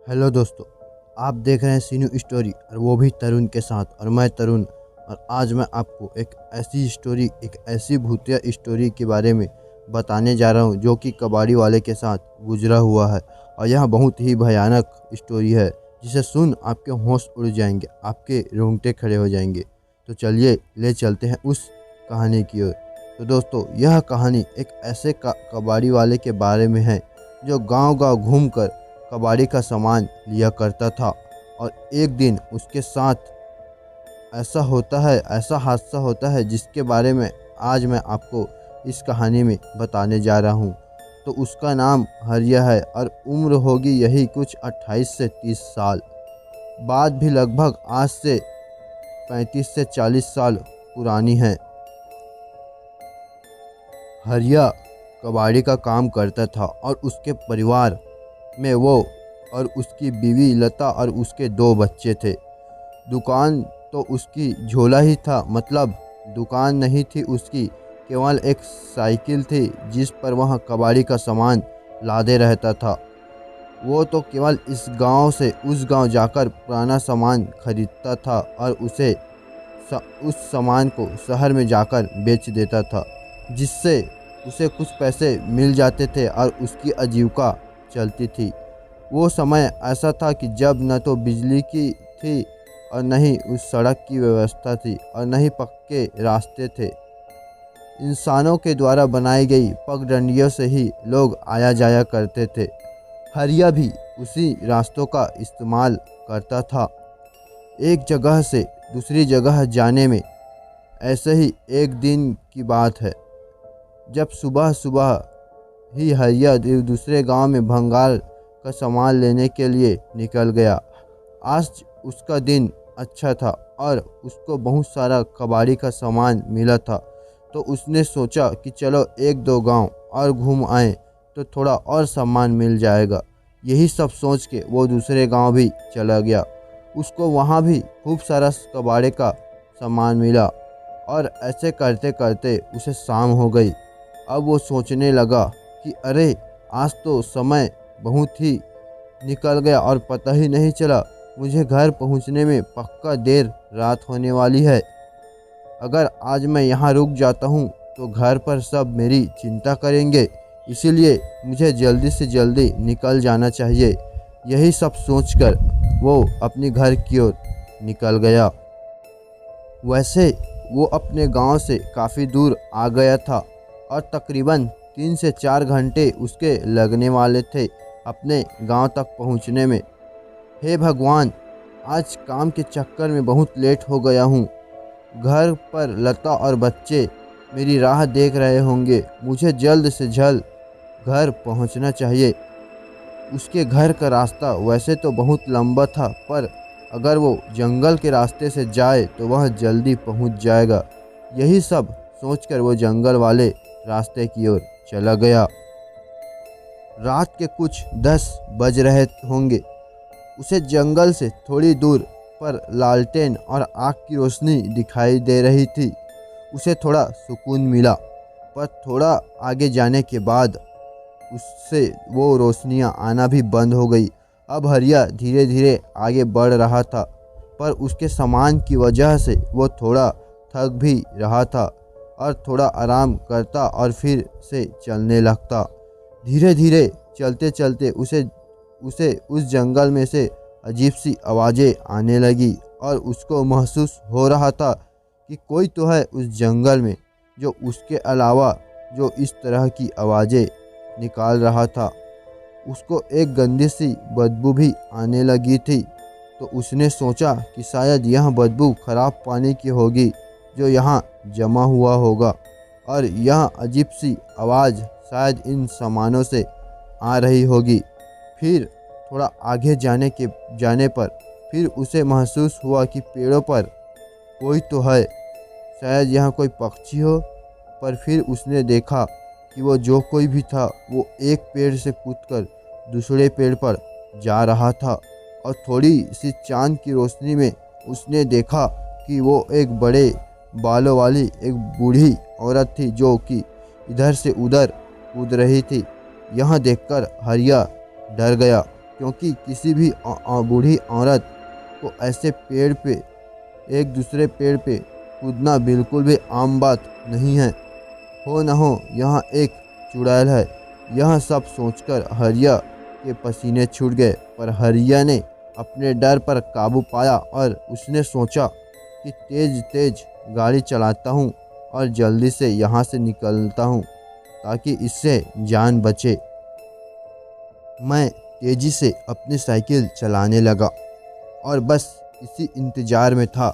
Hello दोस्तों, आप देख रहे हैं सीनू स्टोरी और वो भी तरुण के साथ। और मैं तरुण, और आज मैं आपको एक ऐसी भूतिया स्टोरी के बारे में बताने जा रहा हूँ जो कि कबाड़ी वाले के साथ गुजरा हुआ है। और यह बहुत ही भयानक स्टोरी है जिसे सुन आपके होश उड़ जाएंगे, आपके रोंगटे खड़े हो जाएंगे। तो चलिए ले चलते हैं उस कहानी की ओर। तो दोस्तों, यह कहानी एक ऐसे कबाड़ी वाले के बारे में है जो गांव-गांव घूमकर कबाड़ी का सामान लिया करता था। और एक दिन उसके साथ ऐसा हादसा होता है जिसके बारे में आज मैं आपको इस कहानी में बताने जा रहा हूँ। तो उसका नाम हरिया है और उम्र होगी यही कुछ 28 से 30 साल। बात भी लगभग आज से 35 से 40 साल पुरानी है। हरिया कबाड़ी का काम करता था और उसके परिवार में वो और उसकी बीवी लता और उसके 2 बच्चे थे। दुकान तो उसकी झोला ही था, मतलब दुकान नहीं थी उसकी, केवल एक साइकिल थी जिस पर वह कबाड़ी का सामान लादे रहता था। वो तो केवल इस गांव से उस गांव जाकर पुराना सामान खरीदता था और उस सामान को शहर में जाकर बेच देता था, जिससे उसे कुछ पैसे मिल जाते थे और उसकी आजीविका चलती थी। वो समय ऐसा था कि जब न तो बिजली की थी और न ही उस सड़क की व्यवस्था थी और न ही पक्के रास्ते थे। इंसानों के द्वारा बनाई गई पगडंडियों से ही लोग आया जाया करते थे। हरिया भी उसी रास्तों का इस्तेमाल करता था। एक जगह से दूसरी जगह जाने में ऐसे ही एक दिन की बात है, जब सुबह सुबह ही हरिया दूसरे गांव में भंगार का सामान लेने के लिए निकल गया। आज उसका दिन अच्छा था और उसको बहुत सारा कबाड़ी का सामान मिला था। तो उसने सोचा कि चलो 1-2 गांव और घूम आए तो थोड़ा और सामान मिल जाएगा। यही सब सोच के वो दूसरे गांव भी चला गया। उसको वहां भी खूब सारा कबाड़े का सामान मिला और ऐसे करते करते उसे शाम हो गई। अब वो सोचने लगा कि अरे, आज तो समय बहुत ही निकल गया और पता ही नहीं चला। मुझे घर पहुंचने में पक्का देर रात होने वाली है। अगर आज मैं यहाँ रुक जाता हूँ तो घर पर सब मेरी चिंता करेंगे, इसीलिए मुझे जल्दी से जल्दी निकल जाना चाहिए। यही सब सोचकर वो अपने घर की ओर निकल गया। वैसे वो अपने गांव से काफ़ी दूर आ गया था और तकरीबन 3 से 4 घंटे उसके लगने वाले थे अपने गांव तक पहुंचने में। हे भगवान, आज काम के चक्कर में बहुत लेट हो गया हूँ। घर पर लता और बच्चे मेरी राह देख रहे होंगे। मुझे जल्द से जल्द घर पहुंचना चाहिए। उसके घर का रास्ता वैसे तो बहुत लंबा था, पर अगर वो जंगल के रास्ते से जाए तो वह जल्दी पहुंच जाएगा। यही सब सोचकर वो जंगल वाले रास्ते की ओर चला गया। रात के कुछ 10 बज रहे होंगे। उसे जंगल से थोड़ी दूर पर लालटेन और आग की रोशनी दिखाई दे रही थी। उसे थोड़ा सुकून मिला, पर थोड़ा आगे जाने के बाद उससे वो रोशनियां आना भी बंद हो गई। अब हरिया धीरे धीरे आगे बढ़ रहा था, पर उसके सामान की वजह से वो थोड़ा थक भी रहा था और थोड़ा आराम करता और फिर से चलने लगता। धीरे धीरे चलते चलते उसे उस जंगल में से अजीब सी आवाज़ें आने लगी और उसको महसूस हो रहा था कि कोई तो है उस जंगल में जो उसके अलावा जो इस तरह की आवाज़ें निकाल रहा था। उसको एक गंदी सी बदबू भी आने लगी थी। तो उसने सोचा कि शायद यह बदबू खराब पानी की होगी जो यहाँ जमा हुआ होगा, और यह अजीब सी आवाज़ शायद इन सामानों से आ रही होगी। फिर थोड़ा आगे जाने पर फिर उसे महसूस हुआ कि पेड़ों पर कोई तो है, शायद यहाँ कोई पक्षी हो। पर फिर उसने देखा कि वो जो कोई भी था वो एक पेड़ से कूदकर दूसरे पेड़ पर जा रहा था। और थोड़ी सी चांद की रोशनी में उसने देखा कि वो एक बड़े बालों वाली एक बूढ़ी औरत थी जो कि इधर से उधर कूद रही थी। यह देखकर हरिया डर गया क्योंकि किसी भी बूढ़ी औरत को ऐसे पेड़ पे एक दूसरे पेड़ पे कूदना बिल्कुल भी आम बात नहीं है। हो न हो यहाँ एक चुड़ैल है। यह सब सोचकर हरिया के पसीने छूट गए, पर हरिया ने अपने डर पर काबू पाया और उसने सोचा कि तेज तेज गाड़ी चलाता हूँ और जल्दी से यहाँ से निकलता हूँ ताकि इससे जान बचे। मैं तेजी से अपनी साइकिल चलाने लगा और बस इसी इंतज़ार में था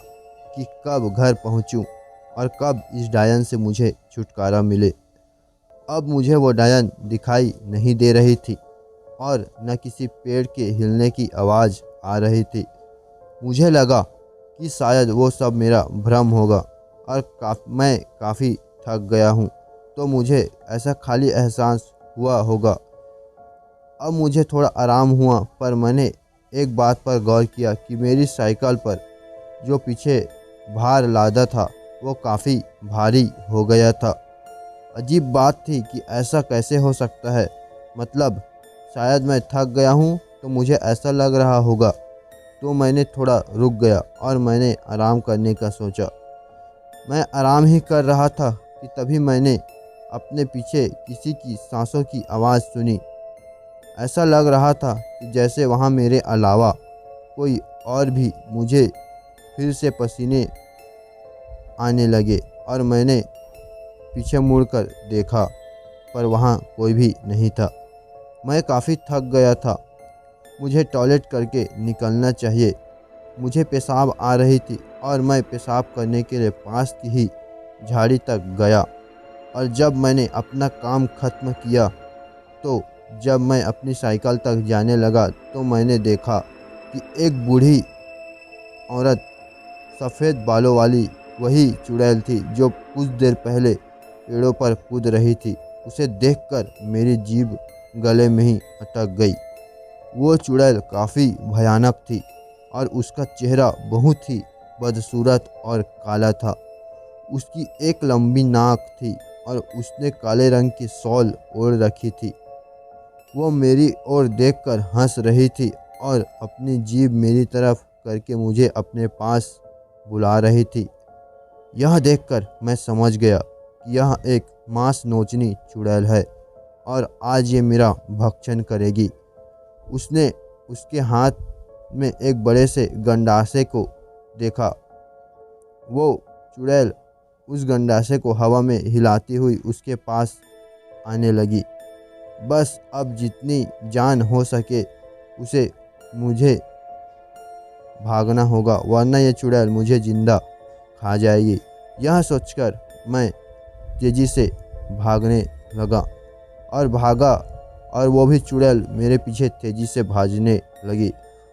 कि कब घर पहुँचूँ और कब इस डायन से मुझे छुटकारा मिले। अब मुझे वो डायन दिखाई नहीं दे रही थी और न किसी पेड़ के हिलने की आवाज़ आ रही थी। मुझे लगा कि शायद वो सब मेरा भ्रम होगा और मैं काफ़ी थक गया हूँ, तो मुझे ऐसा खाली एहसास हुआ होगा। अब मुझे थोड़ा आराम हुआ, पर मैंने एक बात पर गौर किया कि मेरी साइकिल पर जो पीछे भार लादा था वो काफ़ी भारी हो गया था। अजीब बात थी कि ऐसा कैसे हो सकता है। मतलब शायद मैं थक गया हूँ तो मुझे ऐसा लग रहा होगा। तो मैंने थोड़ा रुक गया और मैंने आराम करने का सोचा। मैं आराम ही कर रहा था कि तभी मैंने अपने पीछे किसी की सांसों की आवाज़ सुनी। ऐसा लग रहा था कि जैसे वहाँ मेरे अलावा कोई और भी। मुझे फिर से पसीने आने लगे और मैंने पीछे मुड़कर देखा, पर वहाँ कोई भी नहीं था। मैं काफ़ी थक गया था। मुझे टॉयलेट करके निकलना चाहिए। मुझे पेशाब आ रही थी और मैं पेशाब करने के लिए पास की ही झाड़ी तक गया। और जब मैंने अपना काम ख़त्म किया तो जब मैं अपनी साइकिल तक जाने लगा तो मैंने देखा कि एक बूढ़ी औरत सफ़ेद बालों वाली वही चुड़ैल थी जो कुछ देर पहले पेड़ों पर कूद रही थी। उसे देखकर मेरी जीभ गले में ही अटक गई। वो चुड़ैल काफ़ी भयानक थी और उसका चेहरा बहुत ही बदसूरत और काला था। उसकी एक लंबी नाक थी और उसने काले रंग की शॉल ओढ़ रखी थी। वो मेरी ओर देखकर हंस रही थी और अपनी जीभ मेरी तरफ करके मुझे अपने पास बुला रही थी। यह देखकर मैं समझ गया कि यह एक मांस नोचनी चुड़ैल है और आज ये मेरा भक्षण करेगी। उसने उसके हाथ में एक बड़े से गंडासे को देखा। वो चुड़ैल उस गंडासे को हवा में हिलाती हुई उसके पास आने लगी। बस अब जितनी जान हो सके उसे मुझे भागना होगा, वरना ये चुड़ैल मुझे जिंदा खा जाएगी। यह सोचकर मैं तेज़ी से भागने लगा और भागा और वो भी चुड़ैल मेरे पीछे तेज़ी से भागने लगी।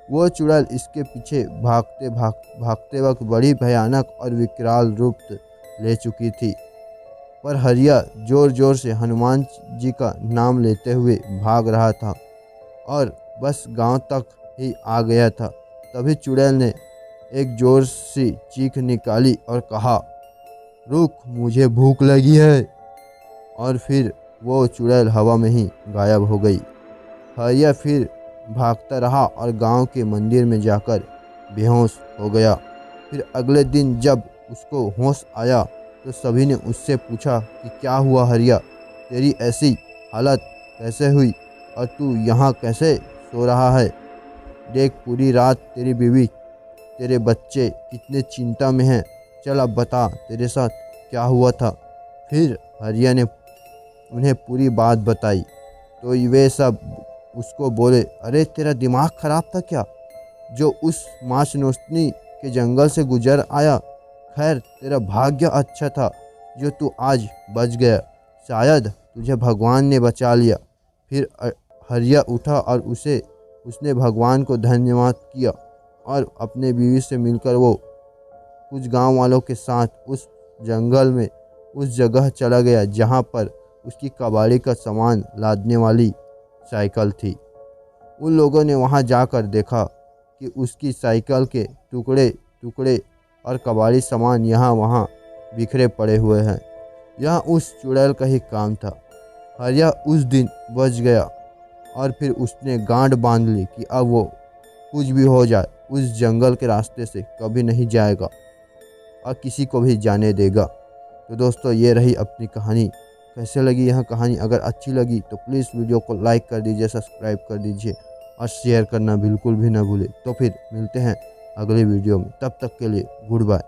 वो चुड़ैल इसके पीछे भागते वक्त बड़ी भयानक और विकराल रूप ले चुकी थी। पर हरिया ज़ोर ज़ोर से हनुमान जी का नाम लेते हुए भाग रहा था और बस गांव तक ही आ गया था। तभी चुड़ैल ने एक ज़ोर से चीख निकाली और कहा, रुक, मुझे भूख लगी है। और फिर वो चुड़ैल हवा में ही गायब हो गई। हरिया फिर भागता रहा और गांव के मंदिर में जाकर बेहोश हो गया। फिर अगले दिन जब उसको होश आया तो सभी ने उससे पूछा कि क्या हुआ हरिया, तेरी ऐसी हालत कैसे हुई और तू यहाँ कैसे सो रहा है? देख, पूरी रात तेरी बीवी, तेरे बच्चे कितने चिंता में हैं। चल अब बता, तेरे साथ क्या हुआ था? फिर हरिया ने उन्हें पूरी बात बताई तो वे सब उसको बोले, अरे तेरा दिमाग ख़राब था क्या, जो उस मांस नोचनी के जंगल से गुजर आया? खैर, तेरा भाग्य अच्छा था जो तू आज बच गया। शायद तुझे भगवान ने बचा लिया। फिर हरिया उठा और उसने भगवान को धन्यवाद किया और अपने बीवी से मिलकर वो कुछ गांव वालों के साथ उस जंगल में उस जगह चला गया जहां पर उसकी कबाड़ी का सामान लादने वाली साइकिल थी। उन लोगों ने वहां जाकर देखा कि उसकी साइकिल के टुकड़े टुकड़े और कबाड़ी सामान यहाँ वहाँ बिखरे पड़े हुए हैं। यह उस चुड़ैल का ही काम था। हरिया उस दिन बच गया और फिर उसने गांठ बांध ली कि अब वो कुछ भी हो जाए उस जंगल के रास्ते से कभी नहीं जाएगा और किसी को भी जाने देगा। तो दोस्तों ये रही अपनी कहानी। कैसे लगी यह कहानी? अगर अच्छी लगी तो प्लीज़ वीडियो को लाइक कर दीजिए, सब्सक्राइब कर दीजिए और शेयर करना बिल्कुल भी ना भूलें। तो फिर मिलते हैं अगले वीडियो में, तब तक के लिए गुड बाय।